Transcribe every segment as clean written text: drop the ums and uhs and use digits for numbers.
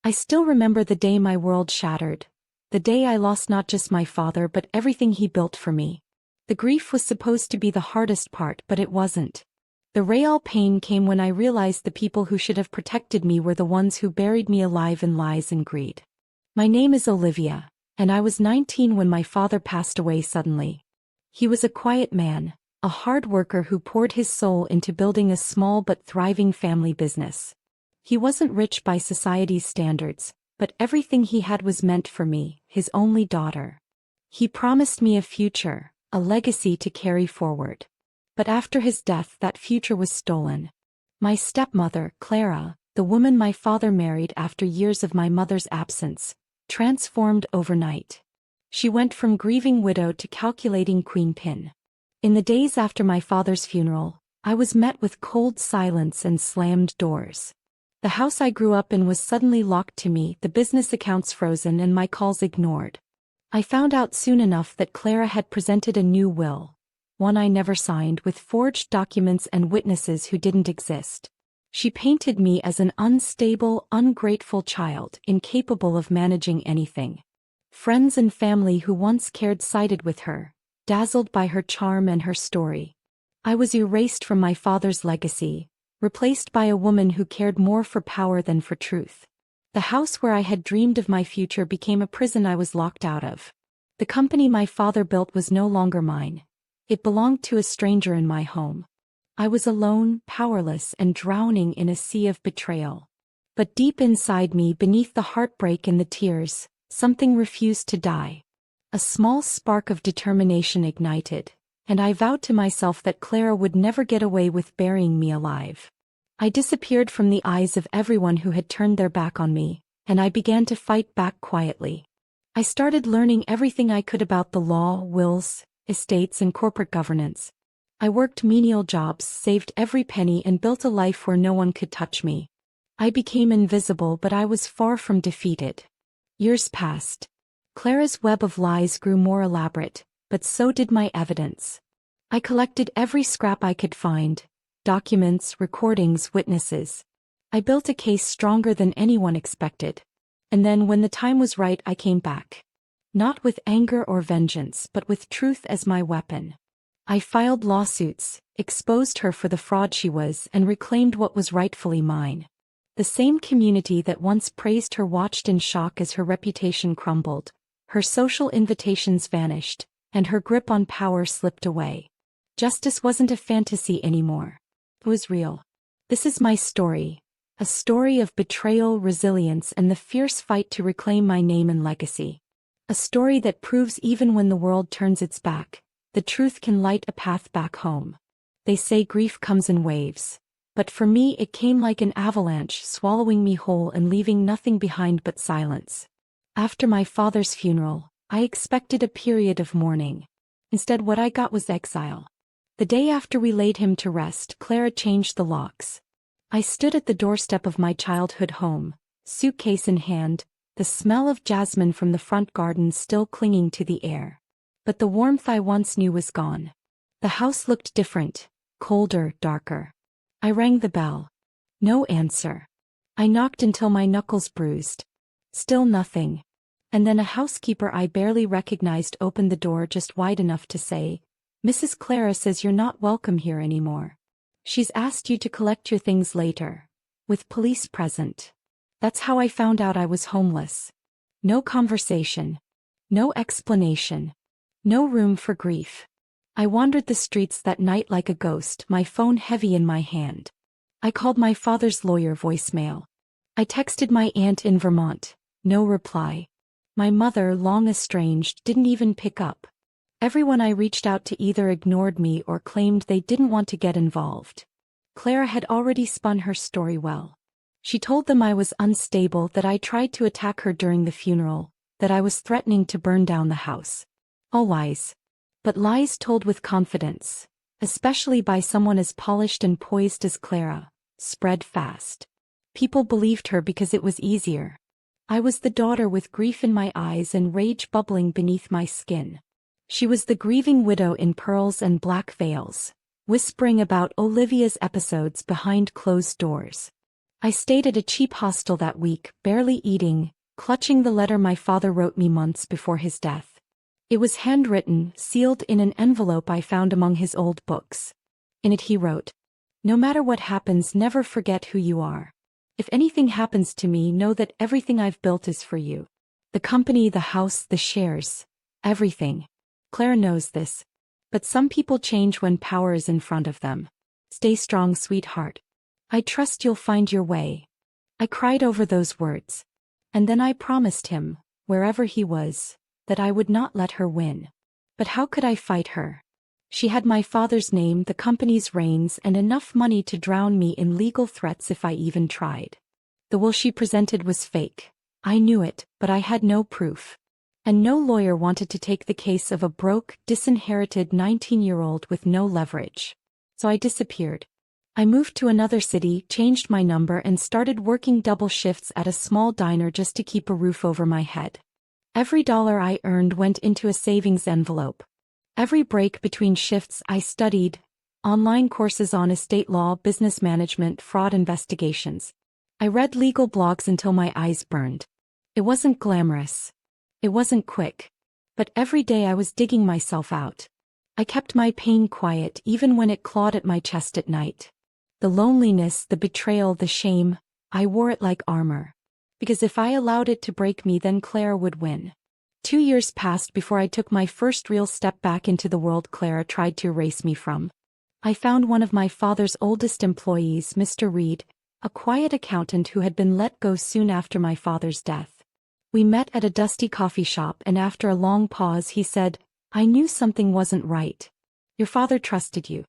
I still remember the day my world shattered. The day I lost not just my father but everything he built for me. The grief was supposed to be the hardest part, but it wasn't. The real pain came when I realized the people who should have protected me were the ones who buried me alive in lies and greed. My name is Olivia, and I was 19 when my father passed away suddenly. He was a quiet man, a hard worker who poured his soul into building a small but thriving family business. He wasn't rich by society's standards, but everything he had was meant for me, his only daughter. He promised me a future, a legacy to carry forward. But after his death, that future was stolen. My stepmother, Clara, the woman my father married after years of my mother's absence, transformed overnight. She went from grieving widow to calculating queen pin. In the days after my father's funeral, I was met with cold silence and slammed doors. The house I grew up in was suddenly locked to me, the business accounts frozen and my calls ignored. I found out soon enough that Clara had presented a new will, one I never signed, with forged documents and witnesses who didn't exist. She painted me as an unstable, ungrateful child, incapable of managing anything. Friends and family who once cared sided with her, dazzled by her charm and her story. I was erased from my father's legacy, replaced by a woman who cared more for power than for truth. The house where I had dreamed of my future became a prison I was locked out of. The company my father built was no longer mine. It belonged to a stranger in my home. I was alone, powerless, and drowning in a sea of betrayal. But deep inside me, beneath the heartbreak and the tears, something refused to die. A small spark of determination ignited, and I vowed to myself that Clara would never get away with burying me alive. I disappeared from the eyes of everyone who had turned their back on me, and I began to fight back quietly. I started learning everything I could about the law, wills, estates, and corporate governance. I worked menial jobs, saved every penny, and built a life where no one could touch me. I became invisible, but I was far from defeated. Years passed. Clara's web of lies grew more elaborate, but so did my evidence. I collected every scrap I could find: documents, recordings, witnesses. I built a case stronger than anyone expected. And then, when the time was right, I came back. Not with anger or vengeance, but with truth as my weapon. I filed lawsuits, exposed her for the fraud she was, and reclaimed what was rightfully mine. The same community that once praised her watched in shock as her reputation crumbled, her social invitations vanished, and her grip on power slipped away. Justice wasn't a fantasy anymore. It was real. This is my story, a story of betrayal, resilience, and the fierce fight to reclaim my name and legacy. A story that proves even when the world turns its back, the truth can light a path back home. They say grief comes in waves, but for me it came like an avalanche, swallowing me whole and leaving nothing behind but silence. After my father's funeral, I expected a period of mourning. Instead, what I got was exile. The day after we laid him to rest, Clara changed the locks. I stood at the doorstep of my childhood home, suitcase in hand, the smell of jasmine from the front garden still clinging to the air. But the warmth I once knew was gone. The house looked different, colder, darker. I rang the bell. No answer. I knocked until my knuckles bruised. Still nothing. And then a housekeeper I barely recognized opened the door just wide enough to say, "Mrs. Clara says you're not welcome here anymore. She's asked you to collect your things later, with police present." That's how I found out I was homeless. No conversation. No explanation. No room for grief. I wandered the streets that night like a ghost, my phone heavy in my hand. I called my father's lawyer voicemail. I texted my aunt in Vermont. No reply. My mother, long estranged, didn't even pick up. Everyone I reached out to either ignored me or claimed they didn't want to get involved. Clara had already spun her story well. She told them I was unstable, that I tried to attack her during the funeral, that I was threatening to burn down the house. All lies. But lies told with confidence, especially by someone as polished and poised as Clara, spread fast. People believed her because it was easier. I was the daughter with grief in my eyes and rage bubbling beneath my skin. She was the grieving widow in pearls and black veils, whispering about Olivia's episodes behind closed doors. I stayed at a cheap hostel that week, barely eating, clutching the letter my father wrote me months before his death. It was handwritten, sealed in an envelope I found among his old books. In it he wrote, "No matter what happens, never forget who you are. If anything happens to me, know that everything I've built is for you. The company, the house, the shares. Everything. Claire knows this. But some people change when power is in front of them. Stay strong, sweetheart. I trust you'll find your way." I cried over those words. And then I promised him, wherever he was, that I would not let her win. But how could I fight her? She had my father's name, the company's reins, and enough money to drown me in legal threats if I even tried. The will she presented was fake. I knew it, but I had no proof. And no lawyer wanted to take the case of a broke, disinherited 19-year-old with no leverage. So I disappeared. I moved to another city, changed my number, and started working double shifts at a small diner just to keep a roof over my head. Every dollar I earned went into a savings envelope. Every break between shifts I studied online courses on estate law, business management, fraud investigations. I read legal blogs until my eyes burned. It wasn't glamorous. It wasn't quick. But every day I was digging myself out. I kept my pain quiet even when it clawed at my chest at night. The loneliness, the betrayal, the shame, I wore it like armor. Because if I allowed it to break me, then Claire would win. 2 years passed before I took my first real step back into the world Claire tried to erase me from. I found one of my father's oldest employees, Mr. Reed, a quiet accountant who had been let go soon after my father's death. We met at a dusty coffee shop, and after a long pause he said, "I knew something wasn't right. Your father trusted you.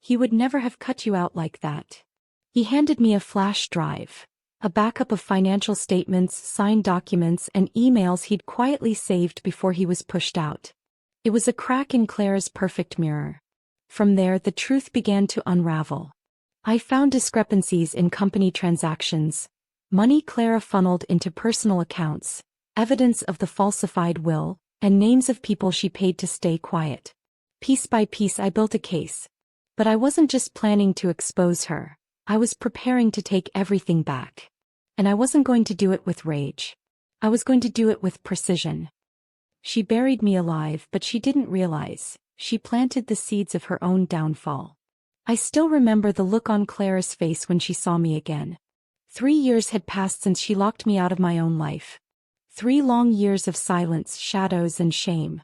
He would never have cut you out like that." He handed me a flash drive, a backup of financial statements, signed documents, and emails he'd quietly saved before he was pushed out. It was a crack in Claire's perfect mirror. From there, the truth began to unravel. I found discrepancies in company transactions, money Clara funneled into personal accounts, evidence of the falsified will, and names of people she paid to stay quiet. Piece by piece I built a case. But I wasn't just planning to expose her. I was preparing to take everything back. And I wasn't going to do it with rage. I was going to do it with precision. She buried me alive, but she didn't realize. She planted the seeds of her own downfall. I still remember the look on Clara's face when she saw me again. 3 years had passed since she locked me out of my own life. 3 long years of silence, shadows, and shame.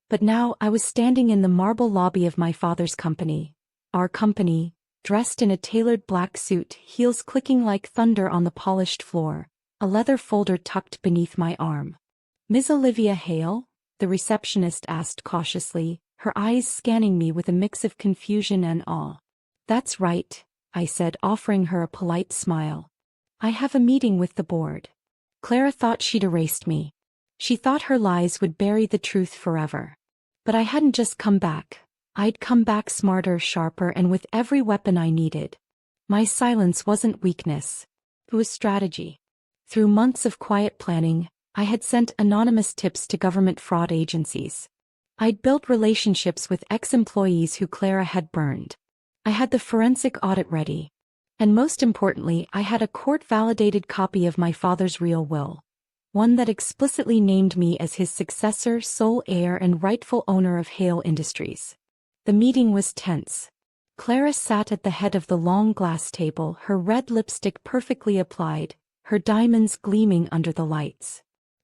But now I was standing in the marble lobby of my father's company. Our company, dressed in a tailored black suit, heels clicking like thunder on the polished floor, a leather folder tucked beneath my arm. "Miss Olivia Hale?" the receptionist asked cautiously, her eyes scanning me with a mix of confusion and awe. "That's right," I said, offering her a polite smile. "I have a meeting with the board." Clara thought she'd erased me. She thought her lies would bury the truth forever. But I hadn't just come back. I'd come back smarter, sharper, and with every weapon I needed. My silence wasn't weakness. It was strategy. Through months of quiet planning, I had sent anonymous tips to government fraud agencies. I'd built relationships with ex-employees who Clara had burned. I had the forensic audit ready. And most importantly, I had a court-validated copy of my father's real will. One that explicitly named me as his successor, sole heir, and rightful owner of Hale Industries. The meeting was tense. Clara sat at the head of the long glass table, her red lipstick perfectly applied, her diamonds gleaming under the lights.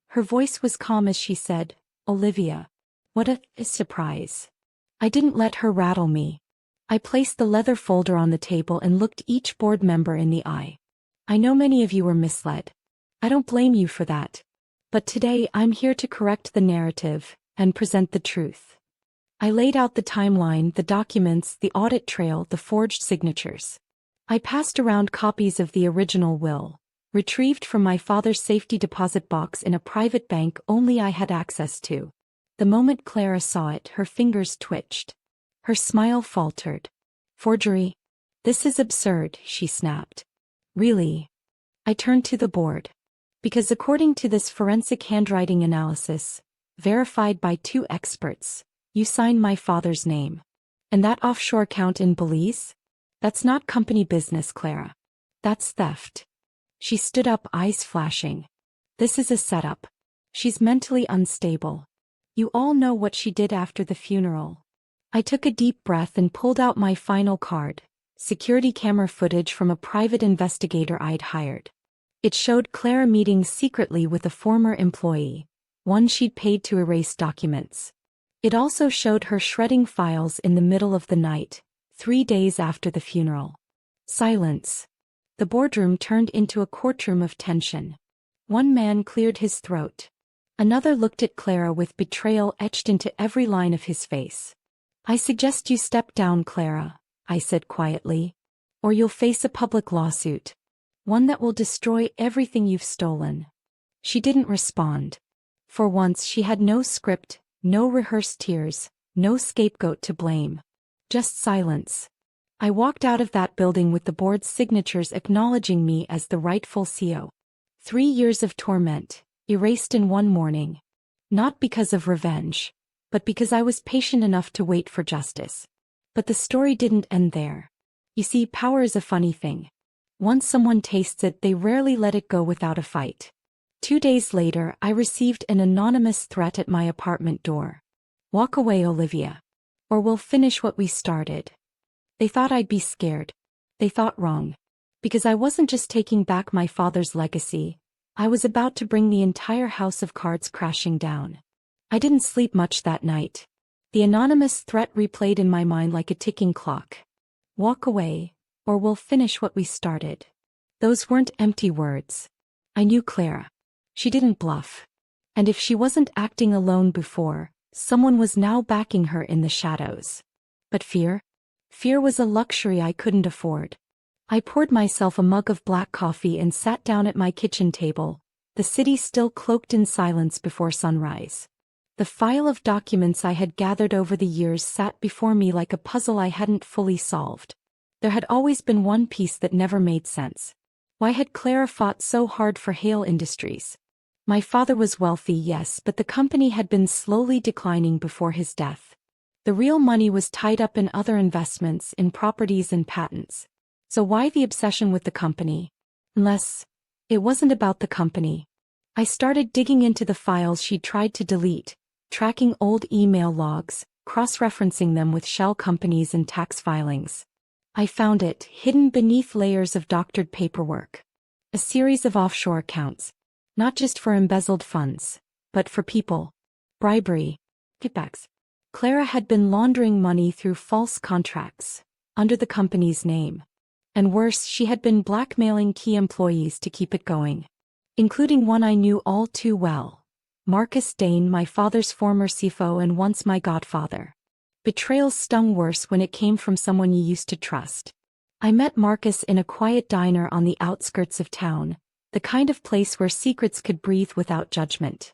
Her voice was calm as she said, "Olivia, what a surprise." I didn't let her rattle me. I placed the leather folder on the table and looked each board member in the eye. "I know many of you were misled. I don't blame you for that. But today I'm here to correct the narrative and present the truth." I laid out the timeline, the documents, the audit trail, the forged signatures. I passed around copies of the original will, retrieved from my father's safety deposit box in a private bank only I had access to. The moment Clara saw it, her fingers twitched. Her smile faltered. "Forgery? This is absurd," she snapped. "Really?" I turned to the board. "Because according to this forensic handwriting analysis, verified by 2 experts, you signed my father's name. And that offshore account in Belize? That's not company business, Clara. That's theft. She stood up, eyes flashing. This is a setup. She's mentally unstable. You all know what she did after the funeral. I took a deep breath and pulled out my final card, security camera footage from a private investigator I'd hired. It showed Clara meeting secretly with a former employee, one she'd paid to erase documents. It also showed her shredding files in the middle of the night, 3 days after the funeral. Silence. The boardroom turned into a courtroom of tension. One man cleared his throat. Another looked at Clara with betrayal etched into every line of his face. I suggest you step down, Clara, I said quietly, or you'll face a public lawsuit. One that will destroy everything you've stolen. She didn't respond. For once she had no script, no rehearsed tears, no scapegoat to blame. Just silence. I walked out of that building with the board's signatures acknowledging me as the rightful CEO. 3 years of torment, erased in one morning. Not because of revenge, but because I was patient enough to wait for justice. But the story didn't end there. You see, power is a funny thing. Once someone tastes it, they rarely let it go without a fight. 2 days later, I received an anonymous threat at my apartment door. Walk away, Olivia. Or we'll finish what we started. They thought I'd be scared. They thought wrong. Because I wasn't just taking back my father's legacy, I was about to bring the entire house of cards crashing down. I didn't sleep much that night. The anonymous threat replayed in my mind like a ticking clock. Walk away, or we'll finish what we started. Those weren't empty words. I knew Clara. She didn't bluff. And if she wasn't acting alone before, someone was now backing her in the shadows. But fear? Fear was a luxury I couldn't afford. I poured myself a mug of black coffee and sat down at my kitchen table, the city still cloaked in silence before sunrise. The file of documents I had gathered over the years sat before me like a puzzle I hadn't fully solved. There had always been one piece that never made sense. Why had Clara fought so hard for Hale Industries? My father was wealthy, yes, but the company had been slowly declining before his death. The real money was tied up in other investments, in properties and patents. So why the obsession with the company? Unless it wasn't about the company. I started digging into the files she'd tried to delete, tracking old email logs, cross-referencing them with shell companies and tax filings. I found it, hidden beneath layers of doctored paperwork. A series of offshore accounts. Not just for embezzled funds, but for people. Bribery. Kickbacks. Clara had been laundering money through false contracts, under the company's name. And worse, she had been blackmailing key employees to keep it going. Including one I knew all too well. Marcus Dane, my father's former CFO and once my godfather. Betrayal stung worse when it came from someone you used to trust. I met Marcus in a quiet diner on the outskirts of town, the kind of place where secrets could breathe without judgment.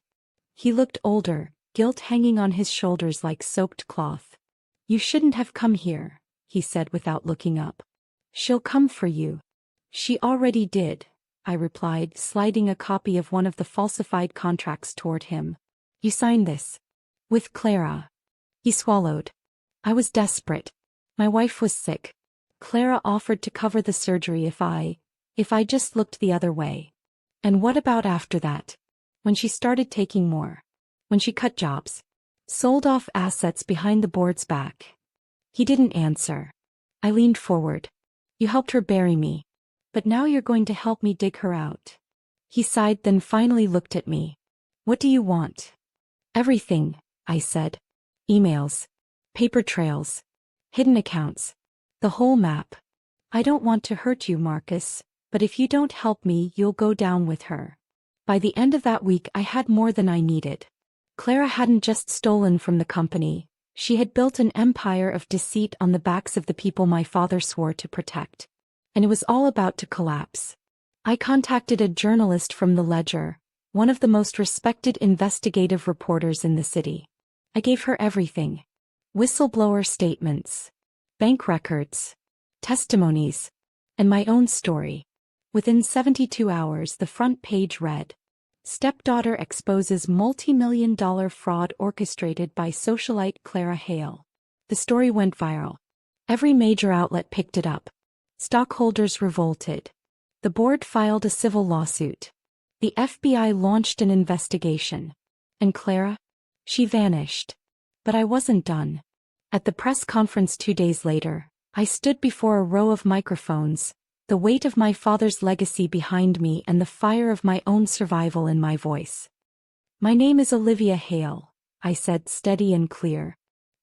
He looked older, guilt hanging on his shoulders like soaked cloth. You shouldn't have come here, he said without looking up. She'll come for you. She already did, I replied, sliding a copy of one of the falsified contracts toward him. You signed this. With Clara. He swallowed. I was desperate. My wife was sick. Clara offered to cover the surgery if I just looked the other way. And what about after that? When she started taking more. When she cut jobs. Sold off assets behind the board's back. He didn't answer. I leaned forward. You helped her bury me. But now you're going to help me dig her out. He sighed, then finally looked at me. What do you want? Everything, I said. Emails. Paper trails. Hidden accounts. The whole map. I don't want to hurt you, Marcus, but if you don't help me, you'll go down with her. By the end of that week, I had more than I needed. Clara hadn't just stolen from the company. She had built an empire of deceit on the backs of the people my father swore to protect. And it was all about to collapse. I contacted a journalist from the Ledger, one of the most respected investigative reporters in the city. I gave her everything. Whistleblower statements. Bank records. Testimonies. And my own story. Within 72 hours, the front page read, Stepdaughter exposes multi-million-dollar fraud orchestrated by socialite Clara Hale. The story went viral. Every major outlet picked it up. Stockholders revolted. The board filed a civil lawsuit. The FBI launched an investigation. And Clara? She vanished. But I wasn't done. At the press conference 2 days later, I stood before a row of microphones, the weight of my father's legacy behind me and the fire of my own survival in my voice. My name is Olivia Hale, I said, steady and clear.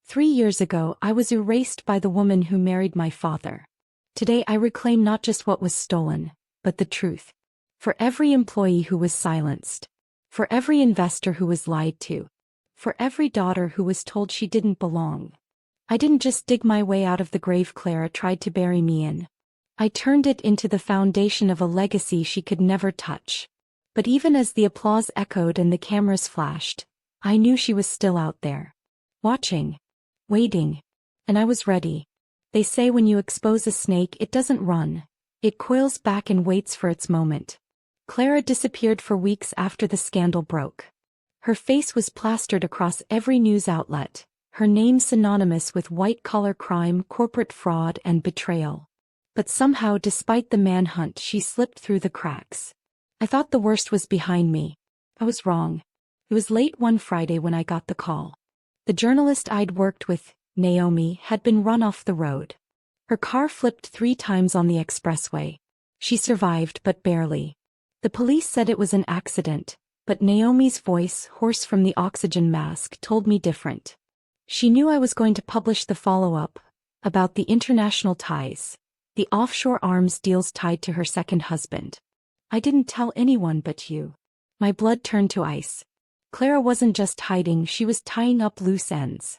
3 years ago I was erased by the woman who married my father. Today I reclaim not just what was stolen, but the truth. For every employee who was silenced. For every investor who was lied to. For every daughter who was told she didn't belong. I didn't just dig my way out of the grave Clara tried to bury me in. I turned it into the foundation of a legacy she could never touch. But even as the applause echoed and the cameras flashed, I knew she was still out there. Watching. Waiting. And I was ready. They say when you expose a snake it doesn't run. It coils back and waits for its moment. Clara disappeared for weeks after the scandal broke. Her face was plastered across every news outlet, her name synonymous with white-collar crime, corporate fraud, and betrayal. But somehow, despite the manhunt, she slipped through the cracks. I thought the worst was behind me. I was wrong. It was late one Friday when I got the call. The journalist I'd worked with, Naomi, had been run off the road. Her car flipped 3 times on the expressway. She survived, but barely. The police said it was an accident, but Naomi's voice, hoarse from the oxygen mask, told me different. She knew I was going to publish the follow-up, about the international ties, the offshore arms deals tied to her second husband. I didn't tell anyone but you. My blood turned to ice. Clara wasn't just hiding, she was tying up loose ends.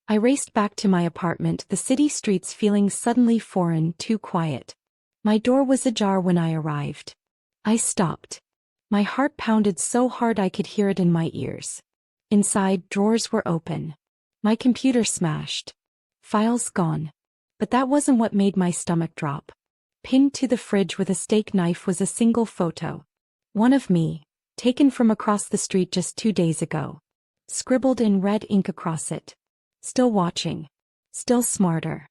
I raced back to my apartment, the city streets feeling suddenly foreign, too quiet. My door was ajar when I arrived. I stopped. My heart pounded so hard I could hear it in my ears. Inside, drawers were open. My computer smashed. Files gone. But that wasn't what made my stomach drop. Pinned to the fridge with a steak knife was a single photo. One of me, taken from across the street just 2 days ago. Scribbled in red ink across it. Still watching. Still smarter.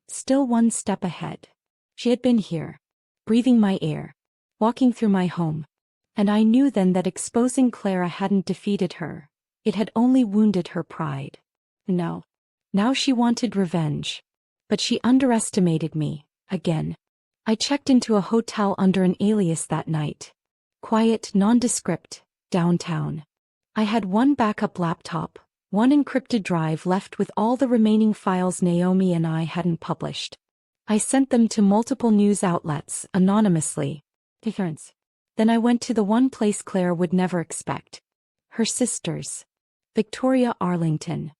Still one step ahead. She had been here. Breathing my air. Walking through my home. And I knew then that exposing Clara hadn't defeated her. It had only wounded her pride. No. Now she wanted revenge. But she underestimated me, again. I checked into a hotel under an alias that night. Quiet, nondescript, downtown. I had one backup laptop, one encrypted drive left with all the remaining files Naomi and I hadn't published. I sent them to multiple news outlets, anonymously. Then I went to the one place Claire would never expect. Her sisters. Victoria Arlington.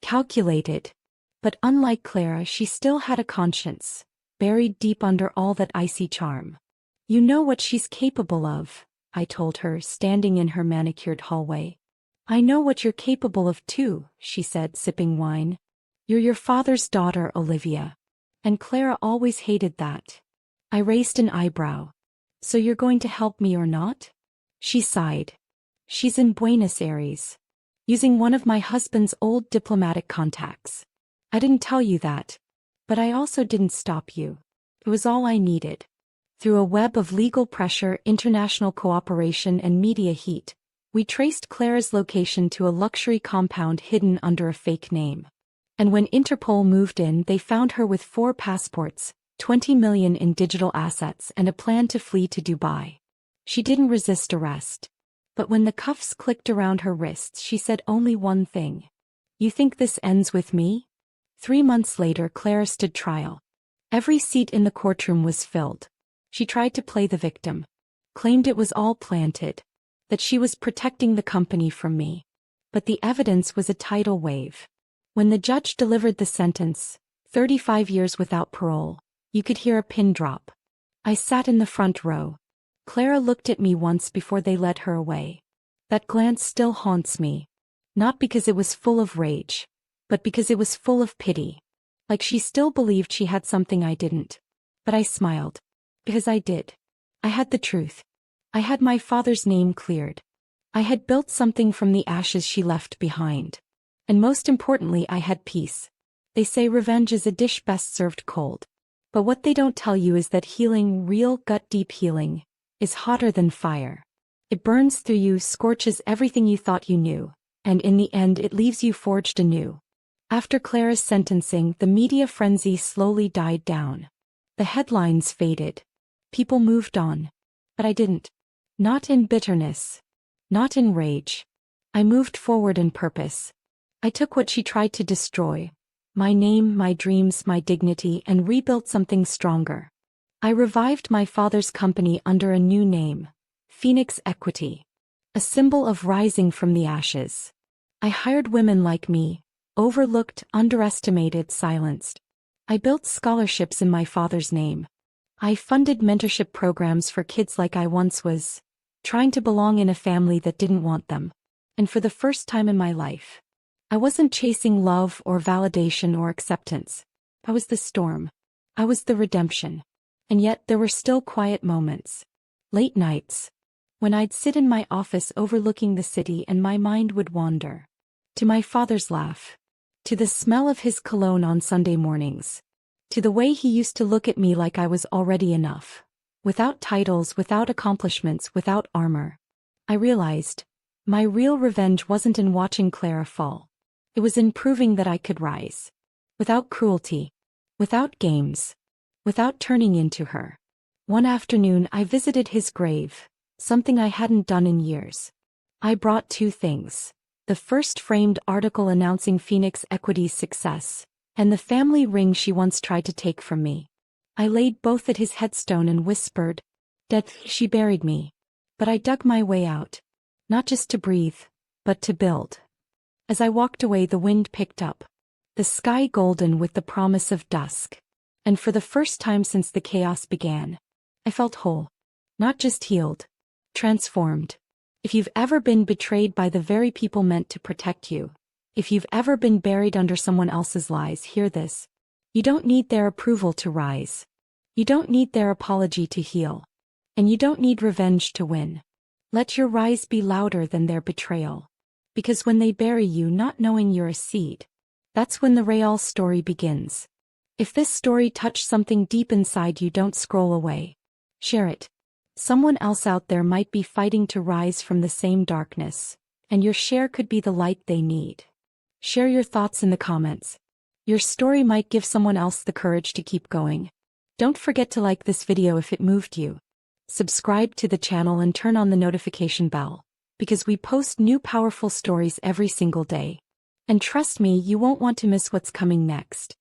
Calculated. But unlike Clara, she still had a conscience, buried deep under all that icy charm. You know what she's capable of, I told her, standing in her manicured hallway. I know what you're capable of too, she said, sipping wine. You're your father's daughter, Olivia. And Clara always hated that. I raised an eyebrow. So you're going to help me or not? She sighed. She's in Buenos Aires. Using one of my husband's old diplomatic contacts. I didn't tell you that. But I also didn't stop you. It was all I needed. Through a web of legal pressure, international cooperation, and media heat, we traced Clara's location to a luxury compound hidden under a fake name. And when Interpol moved in, they found her with 4 passports, 20 million in digital assets, and a plan to flee to Dubai. She didn't resist arrest. But when the cuffs clicked around her wrists, she said only one thing. You think this ends with me? 3 months later, Clara stood trial. Every seat in the courtroom was filled. She tried to play the victim. Claimed it was all planted. That she was protecting the company from me. But the evidence was a tidal wave. When the judge delivered the sentence, 35 years without parole, you could hear a pin drop. I sat in the front row. Clara looked at me once before they led her away. That glance still haunts me. Not because it was full of rage, but because it was full of pity. Like she still believed she had something I didn't. But I smiled. Because I did. I had the truth. I had my father's name cleared. I had built something from the ashes she left behind. And most importantly, I had peace. They say revenge is a dish best served cold. But what they don't tell you is that healing, real gut-deep healing, is hotter than fire. It burns through you, scorches everything you thought you knew, and in the end it leaves you forged anew. After Clara's sentencing, the media frenzy slowly died down. The headlines faded. People moved on. But I didn't. Not in bitterness. Not in rage. I moved forward in purpose. I took what she tried to destroy, my name, my dreams, my dignity, and rebuilt something stronger. I revived my father's company under a new name, Phoenix Equity, a symbol of rising from the ashes. I hired women like me, overlooked, underestimated, silenced. I built scholarships in my father's name. I funded mentorship programs for kids like I once was, trying to belong in a family that didn't want them. And for the first time in my life, I wasn't chasing love or validation or acceptance. I was the storm. I was the redemption. And yet there were still quiet moments. Late nights. When I'd sit in my office overlooking the city and my mind would wander. To my father's laugh. To the smell of his cologne on Sunday mornings. To the way he used to look at me like I was already enough. Without titles, without accomplishments, without armor. I realized, my real revenge wasn't in watching Clara fall. It was in proving that I could rise. Without cruelty. Without games. Without turning into her. One afternoon I visited his grave, something I hadn't done in years. I brought two things. The first framed article announcing Phoenix Equity's success, and the family ring she once tried to take from me. I laid both at his headstone and whispered, "Death." She buried me. But I dug my way out. Not just to breathe, but to build. As I walked away, the wind picked up. The sky golden with the promise of dusk. And for the first time since the chaos began, I felt whole. Not just healed. Transformed. If you've ever been betrayed by the very people meant to protect you, if you've ever been buried under someone else's lies, hear this. You don't need their approval to rise. You don't need their apology to heal. And you don't need revenge to win. Let your rise be louder than their betrayal. Because when they bury you not knowing you're a seed, that's when the real story begins. If this story touched something deep inside you, don't scroll away. Share it. Someone else out there might be fighting to rise from the same darkness, and your share could be the light they need. Share your thoughts in the comments. Your story might give someone else the courage to keep going. Don't forget to like this video if it moved you. Subscribe to the channel and turn on the notification bell, because we post new powerful stories every single day. And trust me, you won't want to miss what's coming next.